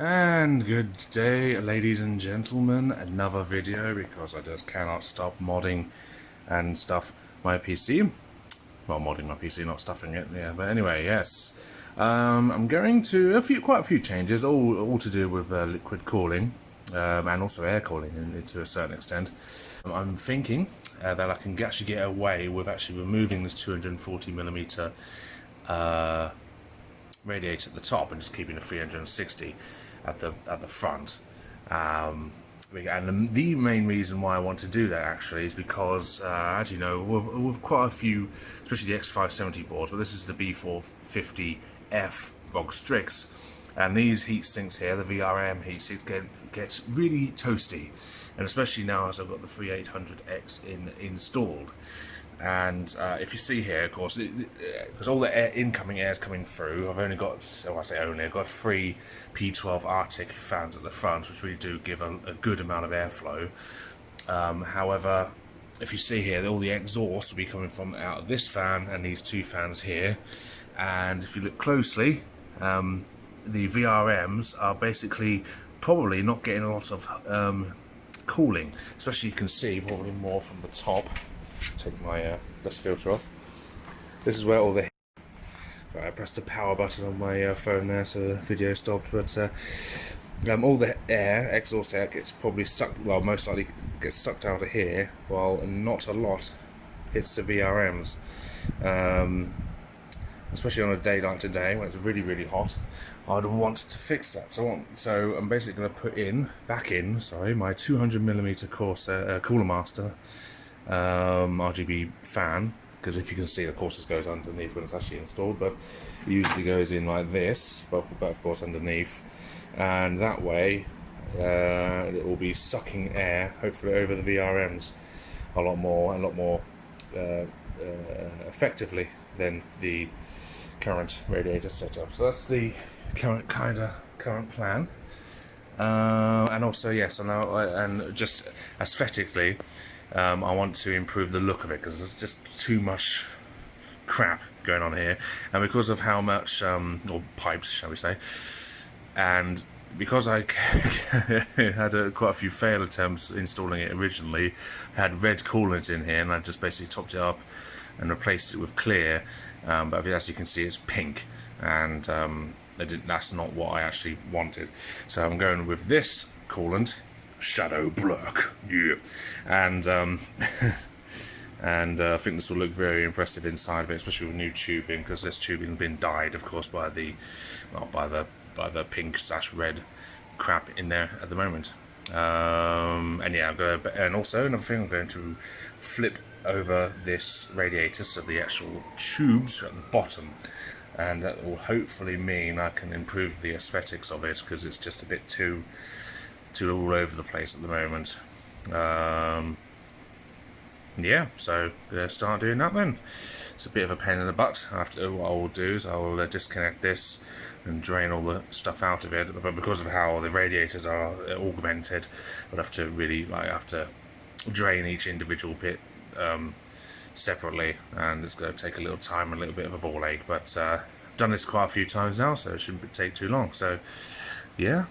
And good day, ladies and gentlemen. Another video because I just cannot stop modding and stuff my PC. Well, modding my PC, not stuffing it. Yeah, but anyway, yes. I'm going to quite a few changes, all to do with liquid cooling and also air cooling to a certain extent. I'm thinking that I can actually get away with actually removing this 240mm radiator at the top and just keeping a 360 at the front. And the main reason why I want to do that actually is because, as you know, with quite a few, especially the X570 boards, but this is the B450F Bog Strix, and these heat sinks here, the VRM heat sinks, get really toasty, and especially now as I've got the 3800X installed. And if you see here, of course, because all the incoming air is coming through, I've only got, so I say only, I've got 3 P12 Arctic fans at the front, which really do give a good amount of airflow. However, if you see here, all the exhaust will be coming from out of this fan and these 2 fans here. And if you look closely, the VRMs are basically probably not getting a lot of cooling, especially you can see probably more from the top. Take my dust filter off. This is where all the... Right, I pressed the power button on my phone there, so the video stopped. But all the air, exhaust air, gets probably sucked. Well, most likely gets sucked out of here, while not a lot hits the VRMs. Especially on a day like today when it's really, really hot. I'd want to fix that. So I'm basically going to put back in, my 200mm Cooler Master RGB fan, because if you can see, of course, this goes underneath when it's actually installed, but it usually goes in like this, but of course underneath, and that way it will be sucking air, hopefully over the VRMs a lot more effectively than the current radiator setup. So that's the current plan. And also, yes, and just aesthetically, I want to improve the look of it because there's just too much crap going on here, and because of how much, or pipes, shall we say, and because I had quite a few fail attempts installing it originally, I had red coolant in here, and I just basically topped it up and replaced it with clear, but as you can see, it's pink, and that's not what I actually wanted. So I'm going with this coolant, Shadow Black, yeah, and and I think this will look very impressive inside of it, especially with new tubing, because this tubing has been dyed, of course, by the pink/red crap in there at the moment. And yeah, and also another thing, I'm going to flip over this radiator, so the actual tubes at the bottom, and that will hopefully mean I can improve the aesthetics of it, because it's just a bit too all over the place at the moment. Yeah, so gonna start doing that then. It's a bit of a pain in the butt. What I will do is I will disconnect this and drain all the stuff out of it, but because of how the radiators are augmented, I'll have to really drain each individual bit separately, and it's going to take a little time and a little bit of a ball ache, but I've done this quite a few times now, so it shouldn't take too long. So yeah,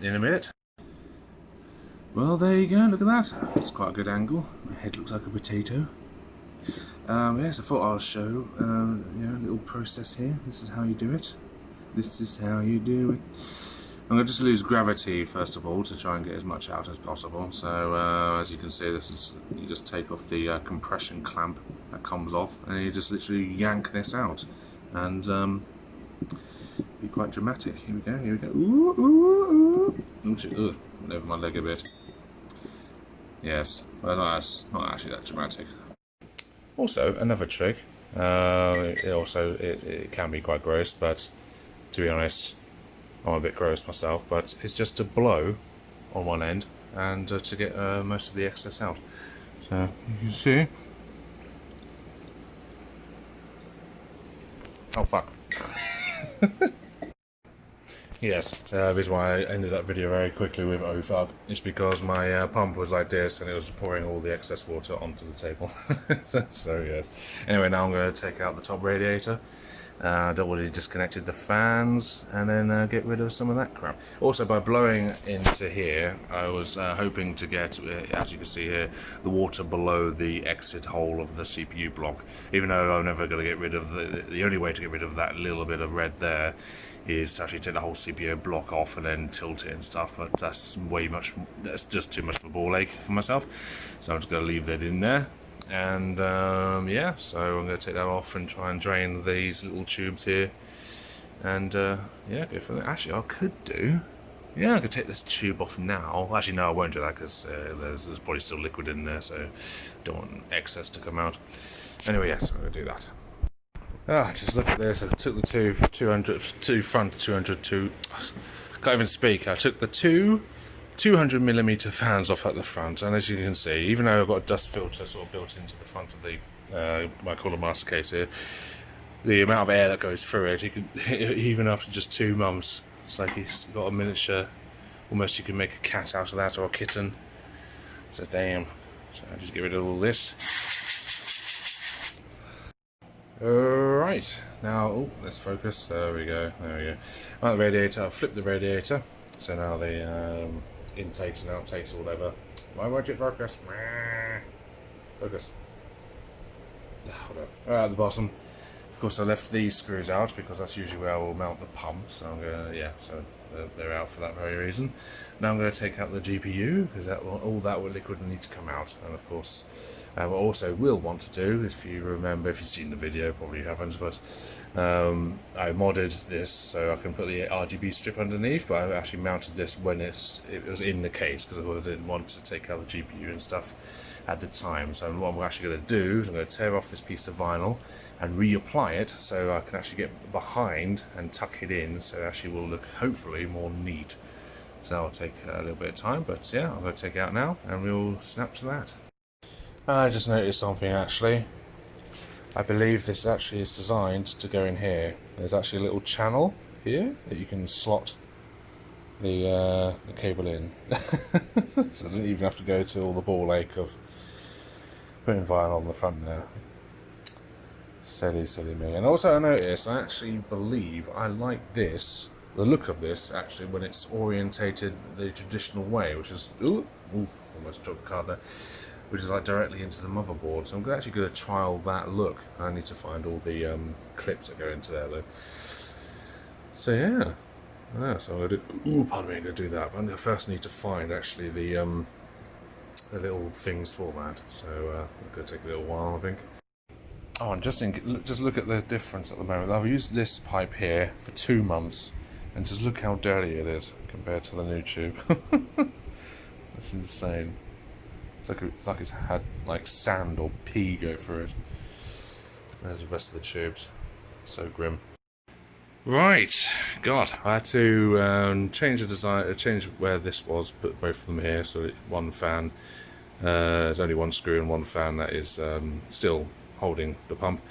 in a minute. Well, there you go, look at that. It's quite a good angle. My head looks like a potato. Yes, I thought I'll show a little process here. This is how you do it. This is how you do it. I'm going to just lose gravity first of all to try and get as much out as possible. So as you can see, you just take off the compression clamp that comes off, and you just literally yank this out, and be quite dramatic. Here we go. Here we go. Ooh, ooh, ooh. Ugh, went over my leg a bit. Yes, well, that's not actually that dramatic. Also, another trick. It can be quite gross, but to be honest, I'm a bit gross myself. But it's just to blow on one end and to get most of the excess out. So you can see. Oh fuck. Yes, the reason why I ended that video very quickly with "oh fuck" is because my pump was like this and it was pouring all the excess water onto the table. So yes. Anyway, now I'm going to take out the top radiator I'd already disconnected the fans, and then get rid of some of that crap. Also, by blowing into here, I was hoping to get, as you can see here, the water below the exit hole of the CPU block. Even though I'm never going to get rid of the only way to get rid of that little bit of red there is to actually take the whole CPU block off and then tilt it and stuff. But that's that's just too much of a ball ache for myself. So I'm just going to leave that in there. And yeah, so I'm going to take that off and try and drain these little tubes here, and yeah, go for that. Actually, I could take this tube off now. Actually, no, I won't do that because there's probably still liquid in there, so I don't want excess to come out. Anyway, yes, I'm going to do that. Just look at this. I took the two for 200, two front 200, can't even speak. I took the 200mm fans off at the front, and as you can see, even though I've got a dust filter sort of built into the front of the my coolant master case here, the amount of air that goes through it, you can, even after just 2 months, it's like he's got a miniature, almost you can make a cat out of that, or a kitten. So damn. So I just get rid of all this. Alright, now let's focus. There we go. On the radiator, I'll flip the radiator, so now the intakes and outtakes or whatever. Why won't it focus? Focus. Alright, at the bottom. Of course, I left these screws out because that's usually where I will mount the pump. So I'm gonna, yeah, so they're out for that very reason. Now I'm going to take out the GPU because all that liquid will need to come out. And of course, what I also will want to do, if you remember, if you've seen the video, probably you haven't, but I modded this so I can put the RGB strip underneath, but I actually mounted this when it was in the case because I didn't want to take out the GPU and stuff at the time. So what I'm actually going to do is I'm going to tear off this piece of vinyl and reapply it so I can actually get behind and tuck it in, so it actually will look hopefully more neat. So that'll take a little bit of time, but yeah, I'm going to take it out now and we'll snap to that. I just noticed something actually. I believe this actually is designed to go in here. There's actually a little channel here that you can slot the cable in. So I didn't even have to go to all the ball ache of putting vinyl on the front there. Silly me. And also I noticed, I actually believe I like this, the look of this actually, when it's orientated the traditional way, which is, almost dropped the card there, which is like directly into the motherboard. So I'm actually going to trial that look. I need to find all the clips that go into there though. So yeah, so I'm going to do, pardon me, I'm going to do that. But I first need to find actually the little things for that. So it's going to take a little while, I think. Oh, and just look at the difference at the moment. I've used this pipe here for 2 months, and just look how dirty it is compared to the new tube. That's insane. It's like it's had like sand or pee go through it. There's the rest of the tubes. So grim. Right, God, I had to change the design, change where this was, put both of them here, so one fan. There's only one screw and one fan that is still holding the pump.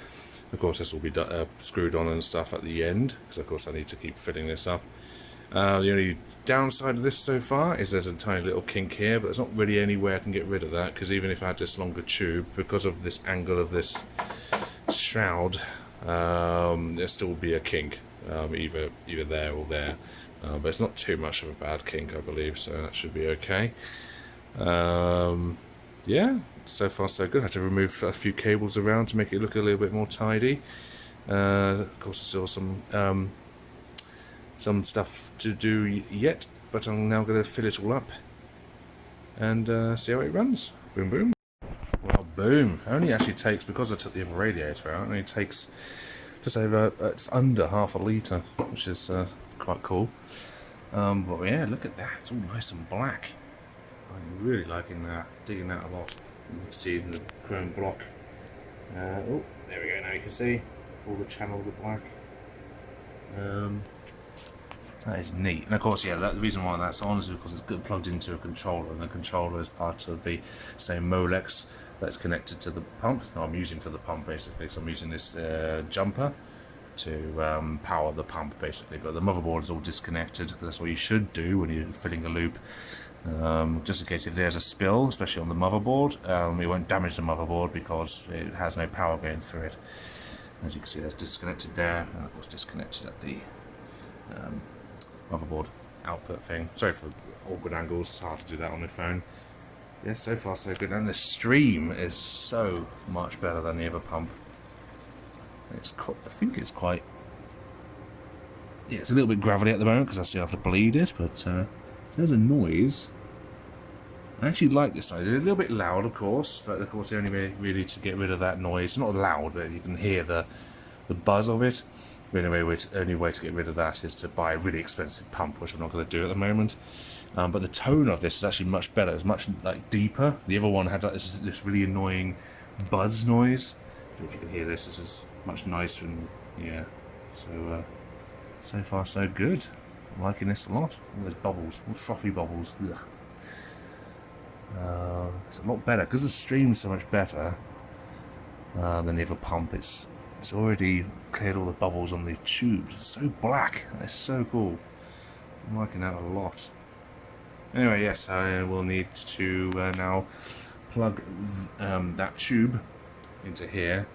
Of course, this will be screwed on and stuff at the end, because of course I need to keep filling this up. The only downside of this so far is there's a tiny little kink here, but there's not really any way I can get rid of that, because even if I had this longer tube, because of this angle of this shroud, there still would be a kink, either there or there, but it's not too much of a bad kink, I believe, so that should be okay. Yeah, so far so good. I had to remove a few cables around to make it look a little bit more tidy. Of course, there's still some stuff to do yet, but I'm now going to fill it all up and see how it runs. Boom, boom. Well, boom. It only actually takes, because I took the other radiator out, it only takes just over, it's under half a litre, which is quite cool. But yeah, look at that. It's all nice and black. I'm really liking that, digging that a lot. You can see in the chrome block. Oh, there we go, now you can see all the channels are black. That is neat. And of course, yeah, the reason why that's on is because it's plugged into a controller, and the controller is part of the same Molex that's connected to the pump. So I'm using for the pump basically, so I'm using this jumper to power the pump basically, but the motherboard is all disconnected. That's what you should do when you're filling a loop. Just in case if there's a spill, especially on the motherboard, it won't damage the motherboard because it has no power going through it. As you can see, that's disconnected there, and of course disconnected at the motherboard output thing. Sorry for awkward angles, it's hard to do that on the phone. Yeah, so far so good, and the stream is so much better than the other pump. I think it's quite... Yeah, it's a little bit gravelly at the moment because I still have to bleed it, but there's a noise. I actually like this noise. It's a little bit loud, of course, but of course the only way really to get rid of that noise, not loud, but you can hear the buzz of it. The only way to get rid of that is to buy a really expensive pump, which I'm not going to do at the moment. But the tone of this is actually much better. It's much deeper. The other one had this really annoying buzz noise. I don't know if you can hear this. This is much nicer, and yeah. So far so good. I'm liking this a lot. All those bubbles, all frothy bubbles. Ugh. It's a lot better because the stream's so much better than the other pump. It's already cleared all the bubbles on the tubes. It's so black. It's so cool. I'm liking that a lot. Anyway, yes, I will need to now plug that tube into here,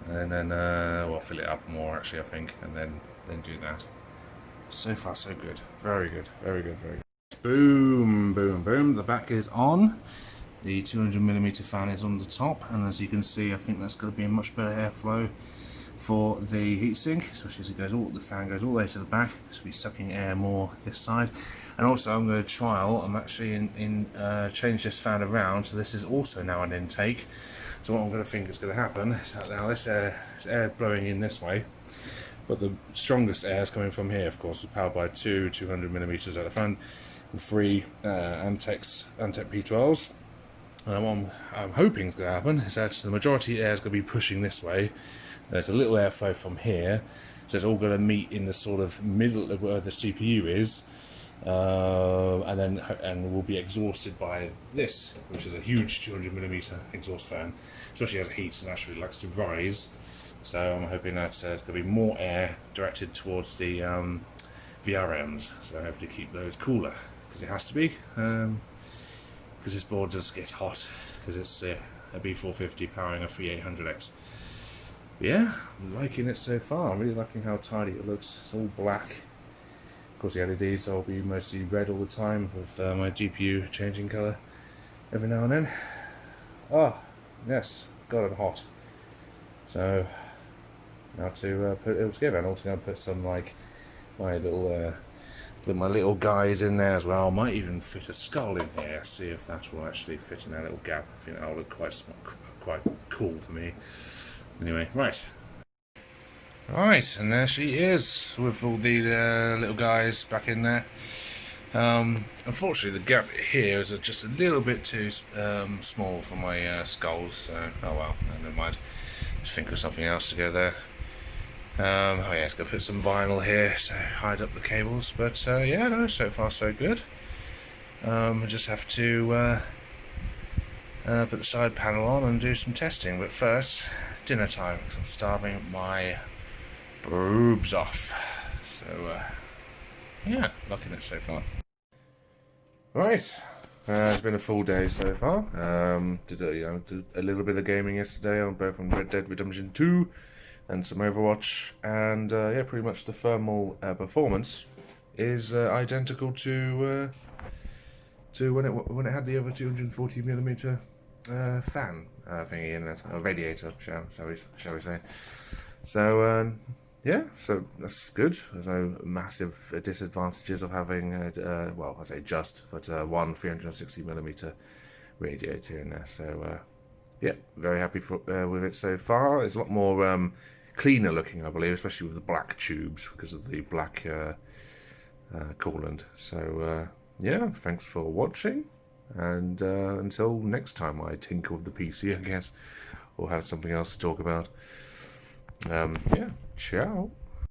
and then well, fill it up more actually, I think, and then do that. So far so good. Very good, very good, very good. Boom, boom, boom. The back is on. The 200mm fan is on the top, and as you can see, I think that's going to be a much better airflow for the heatsink, especially as the fan goes all the way to the back. This will be sucking air more this side. And also, I'm going to trial. I'm actually change this fan around, so this is also now an intake. So what I'm going to think is going to happen is that now this air blowing in this way, but the strongest air is coming from here. Of course, it's powered by two 200mm at the front, and 3 Antec P12s. And what I'm hoping is going to happen is that the majority air is going to be pushing this way. There's a little airflow from here, so it's all going to meet in the sort of middle of where the CPU is, and will be exhausted by this, which is a huge 200mm exhaust fan, especially as it heats and actually likes to rise. So I'm hoping that there's going to be more air directed towards the VRMs, so hopefully keep those cooler, because it has to be. Because this board does get hot, because it's a B450 powering a 3800X. Yeah, I'm liking it so far. I'm really liking how tidy it looks. It's all black. Of course, the LEDs will be mostly red all the time, with my GPU changing colour every now and then. Oh, yes, God, I'm hot. So now to put it all together, and also going to put some my little guys in there as well. I might even fit a skull in here, see if that will actually fit in that little gap. I think that will look quite cool for me. Anyway, right, and there she is with all the little guys back in there. Unfortunately, the gap here is just a little bit too small for my skulls, so oh well, never mind. Just think of something else to go there. Oh yeah, it's going to put some vinyl here, so hide up the cables, but yeah, no, so far so good. I just have to put the side panel on and do some testing, but first, dinner time, because I'm starving my boobs off. So yeah, liking it so far. Right, it's been a full day so far. Did a little bit of gaming yesterday on both on Red Dead Redemption 2 and some Overwatch, and yeah, pretty much the thermal performance is identical to when it had the other 240mm fan thingy in it, a radiator, shall we say. So yeah, so that's good. There's no massive disadvantages of having well, I say just, but one 360mm radiator in there. So yeah, very happy with it so far. It's a lot more cleaner looking, I believe, especially with the black tubes because of the black coolant. So yeah, thanks for watching, and until next time I tinker with the PC, I guess, or have something else to talk about. Yeah, ciao.